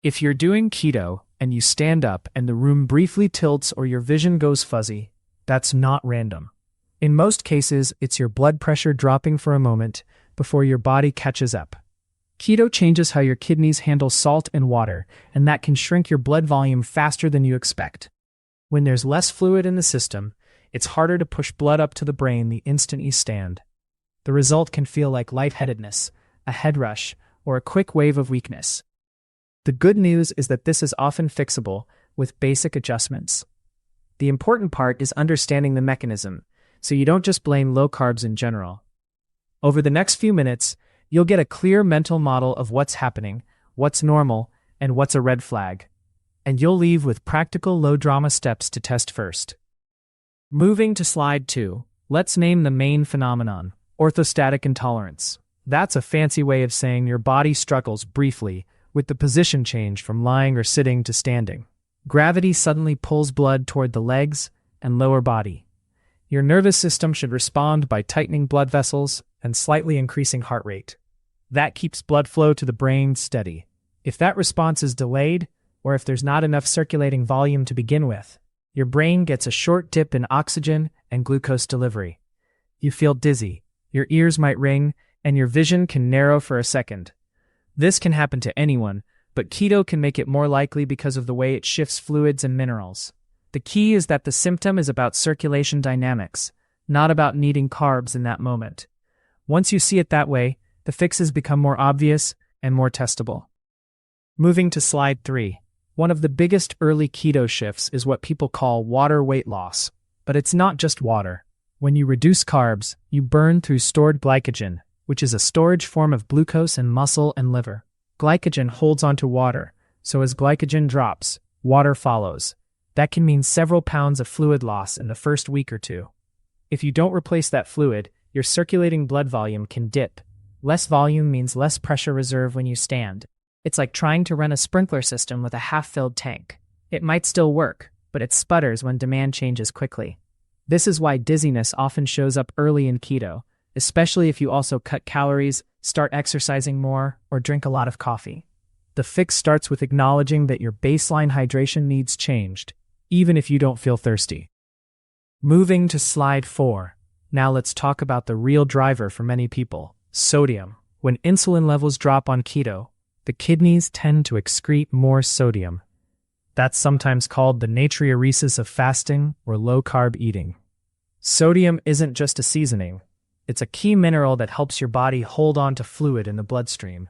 If you're doing keto and you stand up and the room briefly tilts or your vision goes fuzzy, that's not random. In most cases, it's your blood pressure dropping for a moment before your body catches up. Keto changes how your kidneys handle salt and water, and that can shrink your blood volume faster than you expect. When there's less fluid in the system, it's harder to push blood up to the brain the instant you stand. The result can feel like lightheadedness, a head rush, or a quick wave of weakness. The good news is that this is often fixable with basic adjustments. The important part is understanding the mechanism, so you don't just blame low carbs in general. Over the next few minutes, you'll get a clear mental model of what's happening, what's normal, and what's a red flag. And you'll leave with practical low-drama steps to test first. Moving to slide 2, let's name the main phenomenon, orthostatic intolerance. That's a fancy way of saying your body struggles briefly with the position change from lying or sitting to standing. Gravity suddenly pulls blood toward the legs and lower body. Your nervous system should respond by tightening blood vessels and slightly increasing heart rate. That keeps blood flow to the brain steady. If that response is delayed, or if there's not enough circulating volume to begin with, your brain gets a short dip in oxygen and glucose delivery. You feel dizzy, your ears might ring, and your vision can narrow for a second. This can happen to anyone, but keto can make it more likely because of the way it shifts fluids and minerals. The key is that the symptom is about circulation dynamics, not about needing carbs in that moment. Once you see it that way, the fixes become more obvious and more testable. Moving to slide 3. One of the biggest early keto shifts is what people call water weight loss. But it's not just water. When you reduce carbs, you burn through stored glycogen, which is a storage form of glucose in muscle and liver. Glycogen holds onto water, so as glycogen drops, water follows. That can mean several pounds of fluid loss in the first week or two. If you don't replace that fluid, your circulating blood volume can dip. Less volume means less pressure reserve when you stand. It's like trying to run a sprinkler system with a half-filled tank. It might still work, but it sputters when demand changes quickly. This is why dizziness often shows up early in keto, especially if you also cut calories, start exercising more, or drink a lot of coffee. The fix starts with acknowledging that your baseline hydration needs changed, even if you don't feel thirsty. Moving to slide 4. Now let's talk about the real driver for many people, sodium. When insulin levels drop on keto, the kidneys tend to excrete more sodium. That's sometimes called the natriuresis of fasting or low-carb eating. Sodium isn't just a seasoning. It's a key mineral that helps your body hold on to fluid in the bloodstream.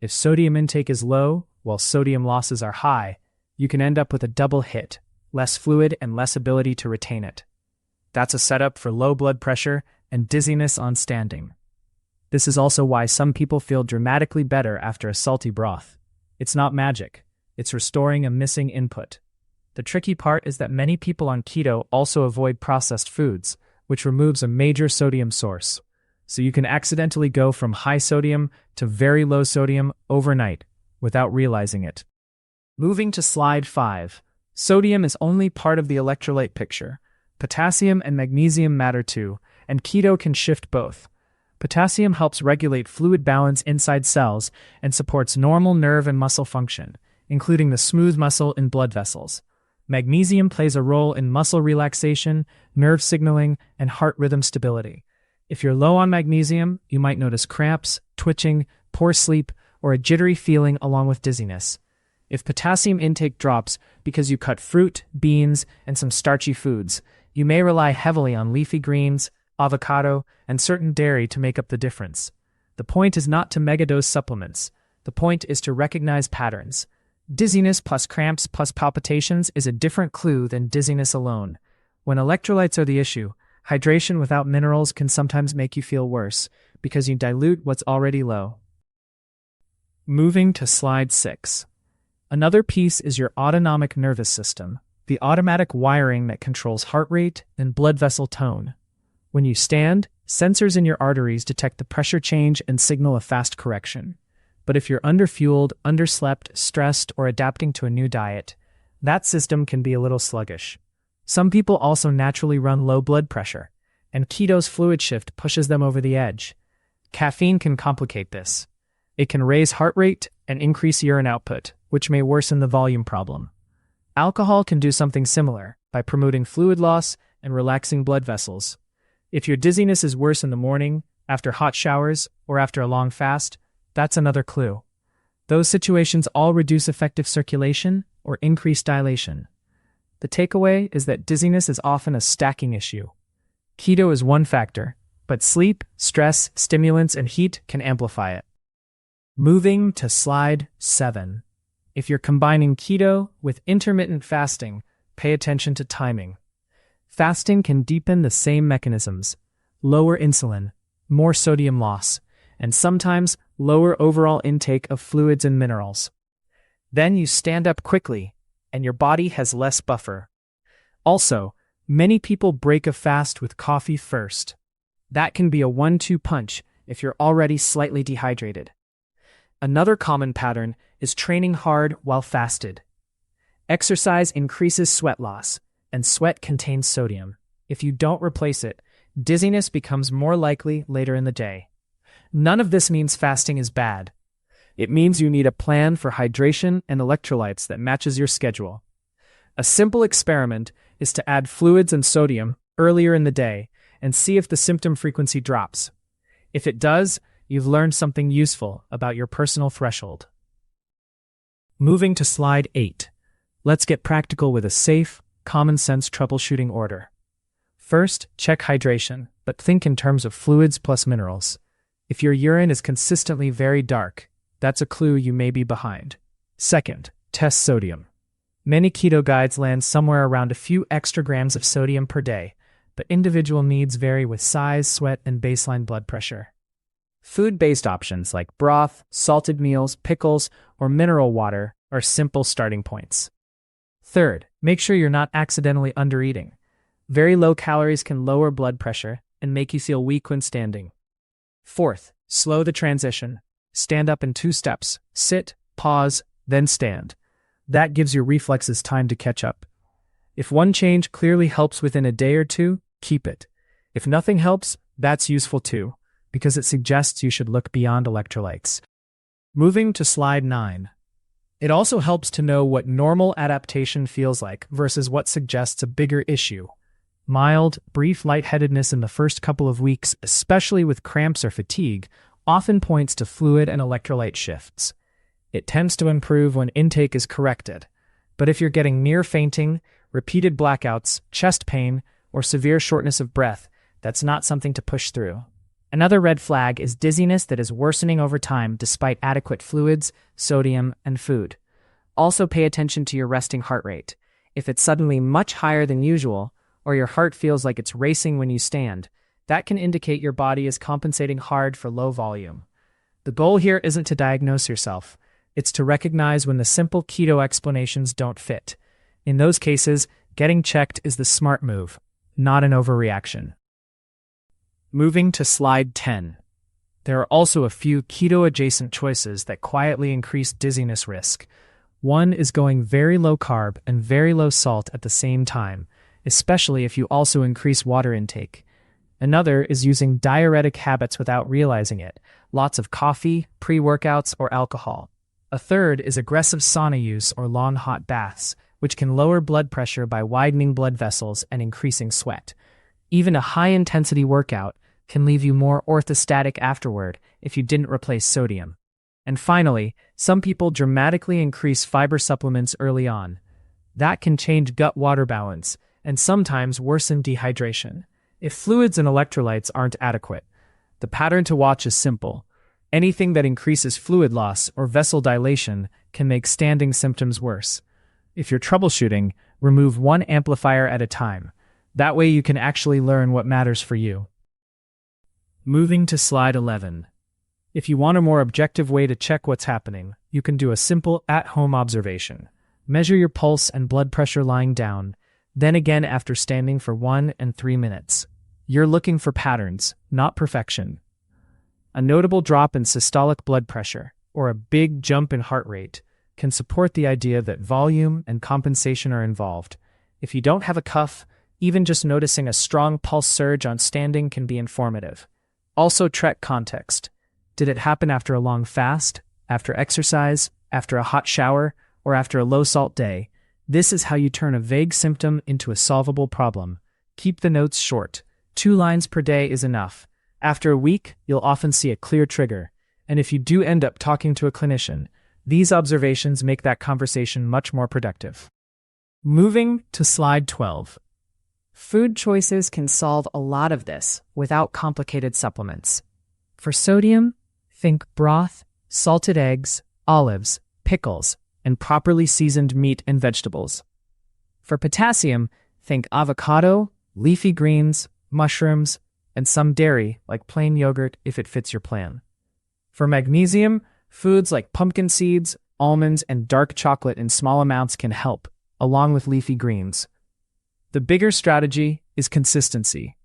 If sodium intake is low, while sodium losses are high, you can end up with a double hit, less fluid and less ability to retain it. That's a setup for low blood pressure and dizziness on standing. This is also why some people feel dramatically better after a salty broth. It's not magic. It's restoring a missing input. The tricky part is that many people on keto also avoid processed foods, which removes a major sodium source. So you can accidentally go from high sodium to very low sodium overnight without realizing it. Moving to slide 5. Sodium is only part of the electrolyte picture. Potassium and magnesium matter too, and keto can shift both. Potassium helps regulate fluid balance inside cells and supports normal nerve and muscle function, including the smooth muscle in blood vessels. Magnesium plays a role in muscle relaxation, nerve signaling, and heart rhythm stability. If you're low on magnesium, you might notice cramps, twitching, poor sleep, or a jittery feeling along with dizziness. If potassium intake drops because you cut fruit, beans, and some starchy foods, you may rely heavily on leafy greens, avocado, and certain dairy to make up the difference. The point is not to megadose supplements. The point is to recognize patterns. Dizziness plus cramps plus palpitations is a different clue than dizziness alone. When electrolytes are the issue, hydration without minerals can sometimes make you feel worse because you dilute what's already low. Moving to slide 6. Another piece is your autonomic nervous system, the automatic wiring that controls heart rate and blood vessel tone. When you stand, sensors in your arteries detect the pressure change and signal a fast correction. But if you're underfueled, underslept, stressed, or adapting to a new diet, that system can be a little sluggish. Some people also naturally run low blood pressure, and keto's fluid shift pushes them over the edge. Caffeine can complicate this. It can raise heart rate and increase urine output, which may worsen the volume problem. Alcohol can do something similar by promoting fluid loss and relaxing blood vessels. If your dizziness is worse in the morning, after hot showers, or after a long fast, that's another clue. Those situations all reduce effective circulation or increase dilation. The takeaway is that dizziness is often a stacking issue. Keto is one factor, but sleep, stress, stimulants, and heat can amplify it. Moving to slide 7. If you're combining keto with intermittent fasting, pay attention to timing. Fasting can deepen the same mechanisms: lower insulin, more sodium loss, and sometimes lower overall intake of fluids and minerals. Then you stand up quickly, and your body has less buffer. Also, many people break a fast with coffee first. That can be a 1-2 punch if you're already slightly dehydrated. Another common pattern is training hard while fasted. Exercise increases sweat loss, and sweat contains sodium. If you don't replace it, dizziness becomes more likely later in the day. None of this means fasting is bad. It means you need a plan for hydration and electrolytes that matches your schedule. A simple experiment is to add fluids and sodium earlier in the day and see if the symptom frequency drops. If it does, you've learned something useful about your personal threshold. Moving to slide 8. Let's get practical with a safe, common-sense troubleshooting order. First, check hydration, but think in terms of fluids plus minerals. If your urine is consistently very dark, that's a clue you may be behind. Second, test sodium. Many keto guides land somewhere around a few extra grams of sodium per day, but individual needs vary with size, sweat, and baseline blood pressure. Food-based options like broth, salted meals, pickles, or mineral water are simple starting points. Third, make sure you're not accidentally undereating. Very low calories can lower blood pressure and make you feel weak when standing. Fourth, slow the transition. Stand up in 2 steps. Sit, pause, then stand. That gives your reflexes time to catch up. If one change clearly helps within a day or two, keep it. If nothing helps, that's useful too, because it suggests you should look beyond electrolytes. Moving to slide 9. It also helps to know what normal adaptation feels like versus what suggests a bigger issue. Mild, brief lightheadedness in the first couple of weeks, especially with cramps or fatigue, often points to fluid and electrolyte shifts. It tends to improve when intake is corrected. But if you're getting near fainting, repeated blackouts, chest pain, or severe shortness of breath, that's not something to push through. Another red flag is dizziness that is worsening over time despite adequate fluids, sodium, and food. Also pay attention to your resting heart rate. If it's suddenly much higher than usual, or your heart feels like it's racing when you stand, that can indicate your body is compensating hard for low volume. The goal here isn't to diagnose yourself. It's to recognize when the simple keto explanations don't fit. In those cases, getting checked is the smart move, not an overreaction. Moving to slide 10. There are also a few keto-adjacent choices that quietly increase dizziness risk. One is going very low carb and very low salt at the same time, especially if you also increase water intake. Another is using diuretic habits without realizing it, lots of coffee, pre-workouts, or alcohol. A third is aggressive sauna use or long hot baths, which can lower blood pressure by widening blood vessels and increasing sweat. Even a high-intensity workout can leave you more orthostatic afterward if you didn't replace sodium. And finally, some people dramatically increase fiber supplements early on. That can change gut-water balance and sometimes worsen dehydration. If fluids and electrolytes aren't adequate, the pattern to watch is simple. Anything that increases fluid loss or vessel dilation can make standing symptoms worse. If you're troubleshooting, remove one amplifier at a time. That way you can actually learn what matters for you. Moving to slide 11. If you want a more objective way to check what's happening, you can do a simple at-home observation. Measure your pulse and blood pressure lying down, then again after standing for 1 and 3 minutes. You're looking for patterns, not perfection. A notable drop in systolic blood pressure, or a big jump in heart rate, can support the idea that volume and compensation are involved. If you don't have a cuff, even just noticing a strong pulse surge on standing can be informative. Also, check context. Did it happen after a long fast, after exercise, after a hot shower, or after a low-salt day? This is how you turn a vague symptom into a solvable problem. Keep the notes short. 2 lines per day is enough. After a week, you'll often see a clear trigger. And if you do end up talking to a clinician, these observations make that conversation much more productive. Moving to slide 12. Food choices can solve a lot of this without complicated supplements. For sodium, think broth, salted eggs, olives, pickles, and properly seasoned meat and vegetables. For potassium, think avocado, leafy greens, mushrooms, and some dairy like plain yogurt if it fits your plan. For magnesium, foods like pumpkin seeds, almonds, and dark chocolate in small amounts can help, along with leafy greens. The bigger strategy is consistency.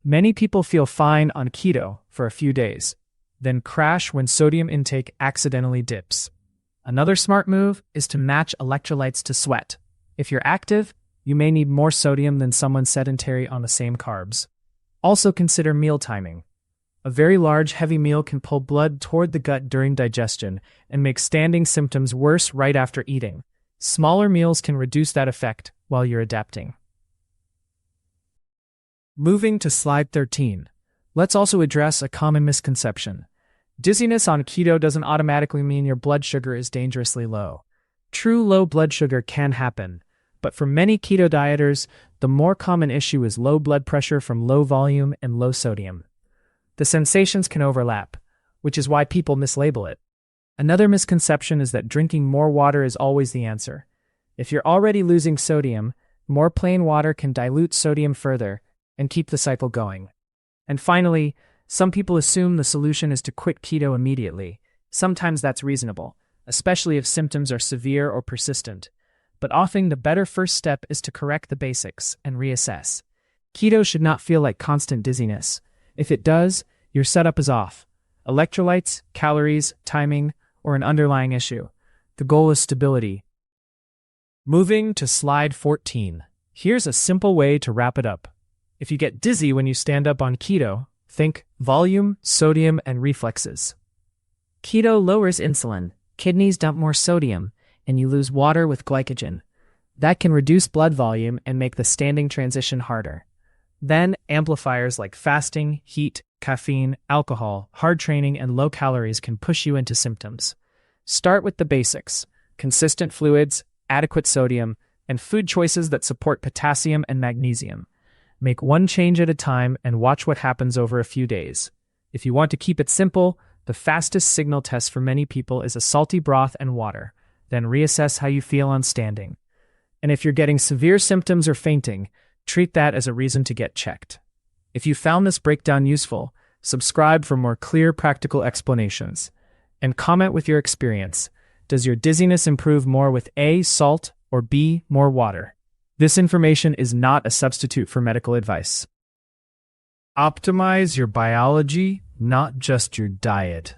Many people feel fine on keto for a few days, then crash when sodium intake accidentally dips. Another smart move is to match electrolytes to sweat. If you're active, you may need more sodium than someone sedentary on the same carbs. Also consider meal timing. A very large, heavy meal can pull blood toward the gut during digestion and make standing symptoms worse right after eating. Smaller meals can reduce that effect while you're adapting. Moving to slide 13. Let's also address a common misconception. Dizziness on keto doesn't automatically mean your blood sugar is dangerously low. True low blood sugar can happen, but for many keto dieters, the more common issue is low blood pressure from low volume and low sodium. The sensations can overlap, which is why people mislabel it. Another misconception is that drinking more water is always the answer. If you're already losing sodium, more plain water can dilute sodium further and keep the cycle going. And finally, some people assume the solution is to quit keto immediately. Sometimes that's reasonable, especially if symptoms are severe or persistent. But often the better first step is to correct the basics and reassess. Keto should not feel like constant dizziness. If it does, your setup is off. Electrolytes, calories, timing, or an underlying issue. The goal is stability. Moving to slide 14. Here's a simple way to wrap it up. If you get dizzy when you stand up on keto, think volume, sodium, and reflexes. Keto lowers insulin, kidneys dump more sodium, and you lose water with glycogen. That can reduce blood volume and make the standing transition harder. Then, amplifiers like fasting, heat, caffeine, alcohol, hard training, and low calories can push you into symptoms. Start with the basics: consistent fluids, adequate sodium, and food choices that support potassium and magnesium. Make one change at a time and watch what happens over a few days. If you want to keep it simple, the fastest signal test for many people is a salty broth and water. Then reassess how you feel on standing. And if you're getting severe symptoms or fainting, treat that as a reason to get checked. If you found this breakdown useful, subscribe for more clear, practical explanations. And comment with your experience. Does your dizziness improve more with A, salt, or B, more water? This information is not a substitute for medical advice. Optimize your biology, not just your diet.